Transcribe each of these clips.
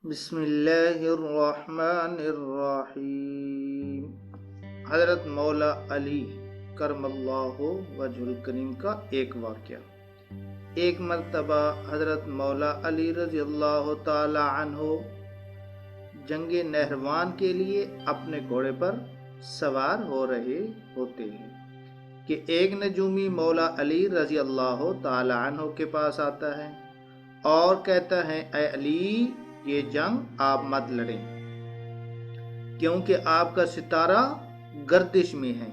بسم اللہ الرحمن الرحیم۔ حضرت مولا علی کرم اللہ وجہ الکریم کا ایک واقعہ۔ ایک مرتبہ حضرت مولا علی رضی اللہ تعالی عنہ جنگ نہروان کے لیے اپنے گھوڑے پر سوار ہو رہے ہوتے ہیں کہ ایک نجومی مولا علی رضی اللہ تعالی عنہ کے پاس آتا ہے اور کہتا ہے، اے علی، یہ جنگ آپ مت لڑیں کیونکہ آپ کا ستارہ گردش میں ہے،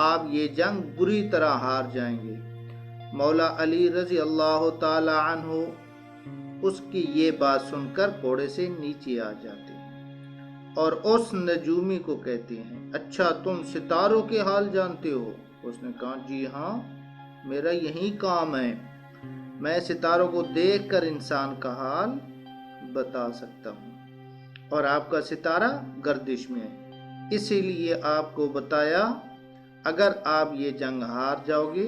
آپ یہ جنگ بری طرح ہار جائیں گے۔ مولا علی رضی اللہ تعالی عنہ اس کی یہ بات سن کر گھوڑے سے نیچے آ جاتے ہیں اور اس نجومی کو کہتے ہیں، اچھا تم ستاروں کے حال جانتے ہو؟ اس نے کہا، جی ہاں، میرا یہی کام ہے، میں ستاروں کو دیکھ کر انسان کا حال بتا سکتا ہوں، اور آپ کا ستارہ گردش میں ہے، اسی لیے آپ کو بتایا، اگر آپ یہ جنگ ہار جاؤ گے۔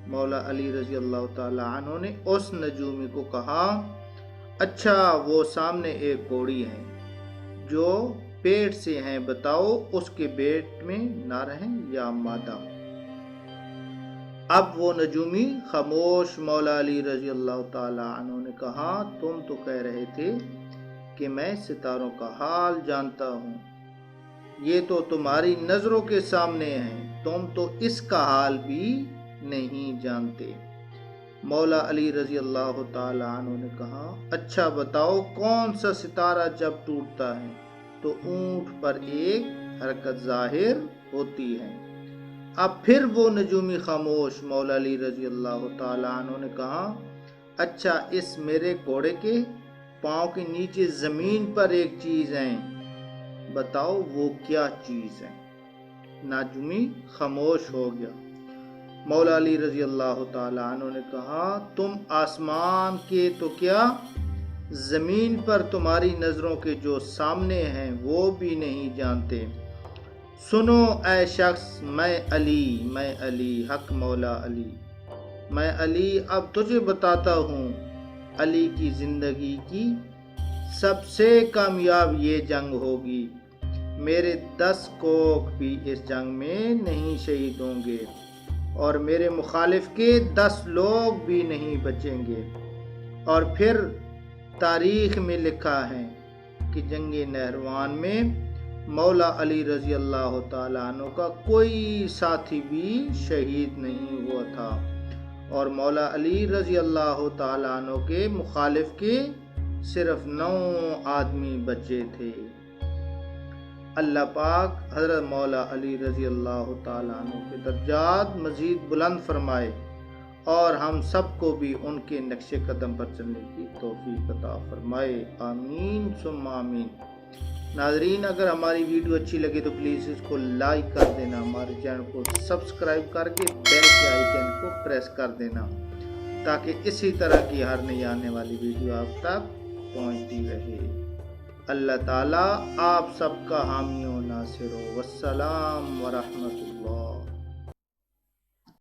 مولا علی رضی اللہ تعالی عنہ نے اس نجومی کو کہا، اچھا وہ سامنے ایک گھوڑی ہے جو پیٹ سے ہیں، بتاؤ اس کے پیٹ میں نر ہے یا مادہ؟ اب وہ نجومی خاموش۔ مولا علی رضی اللہ تعالی عنہ نے کہا، تم تو کہہ رہے تھے کہ میں ستاروں کا حال جانتا ہوں، یہ تو تمہاری نظروں کے سامنے ہے، تم تو اس کا حال بھی نہیں جانتے۔ مولا علی رضی اللہ تعالی عنہ نے کہا، اچھا بتاؤ کون سا ستارہ جب ٹوٹتا ہے تو اونٹ پر ایک حرکت ظاہر ہوتی ہے؟ اب پھر وہ نجومی خاموش۔ مولا علی رضی اللہ تعالی عنہ نے کہا، اچھا اس میرے گھوڑے کے پاؤں کے نیچے زمین پر ایک چیز ہے، بتاؤ وہ کیا چیز ہے؟ نجومی خاموش ہو گیا۔ مولا علی رضی اللہ تعالی عنہ نے کہا، تم آسمان کے تو کیا، زمین پر تمہاری نظروں کے جو سامنے ہیں وہ بھی نہیں جانتے۔ سنو اے شخص، میں علی حق مولا علی، میں علی اب تجھے بتاتا ہوں، علی کی زندگی کی سب سے کامیاب یہ جنگ ہوگی، میرے 10 کوکھ بھی اس جنگ میں نہیں شہید ہوں گے اور میرے مخالف کے 10 لوگ بھی نہیں بچیں گے۔ اور پھر تاریخ میں لکھا ہے کہ جنگ نہروان میں مولا علی رضی اللہ تعالیٰ عنہ کا کوئی ساتھی بھی شہید نہیں ہوا تھا، اور مولا علی رضی اللہ تعالیٰ عنہ کے مخالف کے صرف 9 آدمی بچے تھے۔ اللہ پاک حضرت مولا علی رضی اللہ تعالیٰ عنہ کے درجات مزید بلند فرمائے اور ہم سب کو بھی ان کے نقش قدم پر چلنے کی توفیق عطا فرمائے، آمین ثم آمین۔ ناظرین، اگر ہماری ویڈیو اچھی لگے تو پلیز اس کو لائک کر دینا، ہمارے چینل کو سبسکرائب کر کے بیل کے آئیکن کو پریس کر دینا تاکہ اسی طرح کی ہر نئی آنے والی ویڈیو آپ تک پہنچتی رہے۔ اللہ تعالیٰ آپ سب کا حامی و ناصر ہو۔ والسلام ورحمۃ اللہ۔